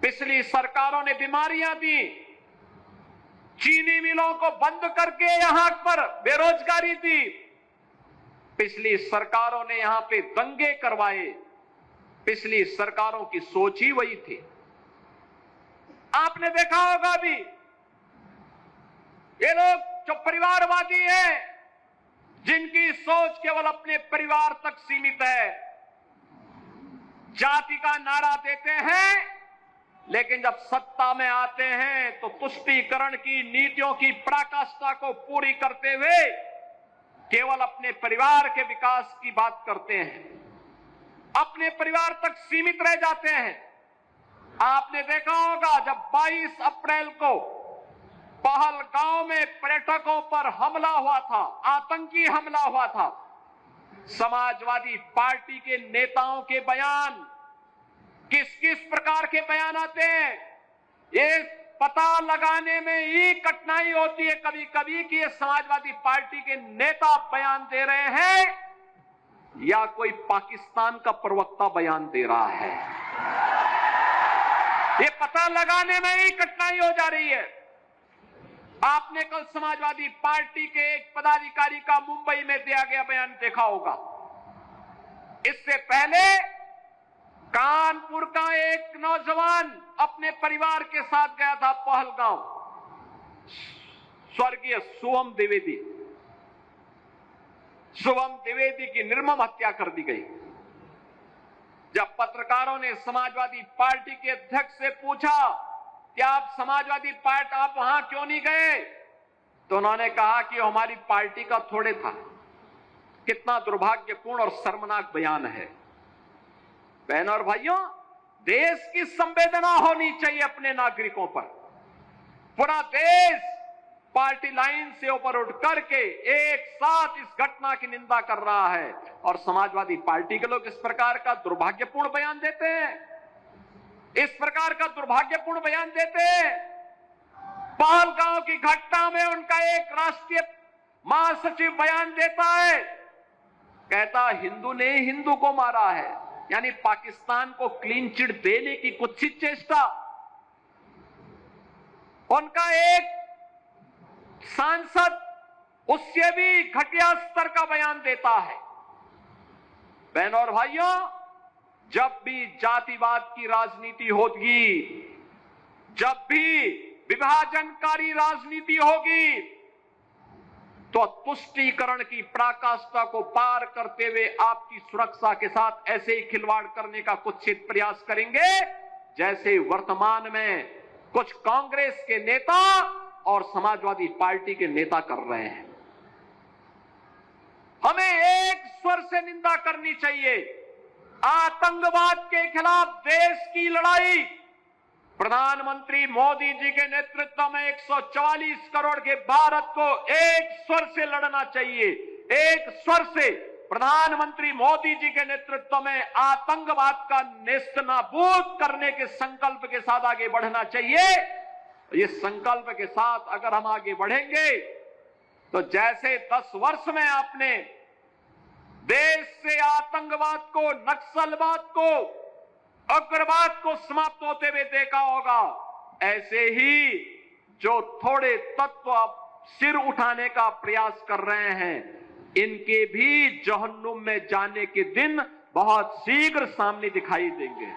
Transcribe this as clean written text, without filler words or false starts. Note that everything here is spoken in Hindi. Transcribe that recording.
पिछली सरकारों ने बीमारियां दी, चीनी मिलों को बंद करके यहां पर बेरोजगारी दी, पिछली सरकारों ने यहां पे दंगे करवाए, पिछली सरकारों की सोच ही वही थी। आपने देखा होगा भी, ये लोग जो परिवारवादी हैं, जिनकी सोच केवल अपने परिवार तक सीमित है, जाति का नारा देते हैं, लेकिन जब सत्ता में आते हैं तो तुष्टीकरण की नीतियों की पराकाष्ठा को पूरी करते हुए केवल अपने परिवार के विकास की बात करते हैं, अपने परिवार तक सीमित रह जाते हैं। आपने देखा होगा जब 22 अप्रैल को पहलगांव में पर्यटकों पर हमला हुआ था, आतंकी हमला हुआ था, समाजवादी पार्टी के नेताओं के बयान किस किस प्रकार के बयान आते हैं, ये पता लगाने में ही कठिनाई होती है कभी कभी कि ये समाजवादी पार्टी के नेता बयान दे रहे हैं या कोई पाकिस्तान का प्रवक्ता बयान दे रहा है। ये पता लगाने में ही कठिनाई हो जा रही है। आपने कल समाजवादी पार्टी के एक पदाधिकारी का मुंबई में दिया गया बयान देखा होगा। इससे पहले कानपुर का एक नौजवान अपने परिवार के साथ गया था पहलगांव, स्वर्गीय शुभम द्विवेदी की निर्मम हत्या कर दी गई। जब पत्रकारों ने समाजवादी पार्टी के अध्यक्ष से पूछा कि आप समाजवादी पार्टी आप वहां क्यों नहीं गए, तो उन्होंने कहा कि हमारी पार्टी का थोड़े था। कितना दुर्भाग्यपूर्ण और शर्मनाक बयान है। बहनों और भाइयों, देश की संवेदना होनी चाहिए अपने नागरिकों पर। पूरा देश पार्टी लाइन से ऊपर उठ करके एक साथ इस घटना की निंदा कर रहा है और समाजवादी पार्टी के लोग इस प्रकार का दुर्भाग्यपूर्ण बयान देते हैं, इस प्रकार का दुर्भाग्यपूर्ण बयान देते हैं। पहलगांव की घटना में उनका एक राष्ट्रीय महासचिव बयान देता है, कहता हिंदू ने हिंदू को मारा है, यानी पाकिस्तान को क्लीन चिट देने की कुत्सित चेष्टा। उनका एक सांसद उससे भी घटिया स्तर का बयान देता है। बहनों और भाइयों, जब भी जातिवाद की राजनीति होगी, जब भी विभाजनकारी राजनीति होगी, तो तुष्टीकरण की पराकाष्ठा को पार करते हुए आपकी सुरक्षा के साथ ऐसे ही खिलवाड़ करने का कुत्सित प्रयास करेंगे जैसे वर्तमान में कुछ कांग्रेस के नेता और समाजवादी पार्टी के नेता कर रहे हैं। हमें एक स्वर से निंदा करनी चाहिए। आतंकवाद के खिलाफ देश की लड़ाई प्रधानमंत्री मोदी जी के नेतृत्व में 144 करोड़ के भारत को एक स्वर से लड़ना चाहिए। एक स्वर से प्रधानमंत्री मोदी जी के नेतृत्व में आतंकवाद का नेस्तनाबूद करने के संकल्प के साथ आगे बढ़ना चाहिए। इस संकल्प के साथ अगर हम आगे बढ़ेंगे तो जैसे 10 वर्ष में आपने देश से आतंकवाद को, नक्सलवाद को, उग्रवाद को समाप्त होते हुए देखा होगा, ऐसे ही जो थोड़े तत्व सिर उठाने का प्रयास कर रहे हैं, इनके भी जहन्नुम में जाने के दिन बहुत शीघ्र सामने दिखाई देंगे।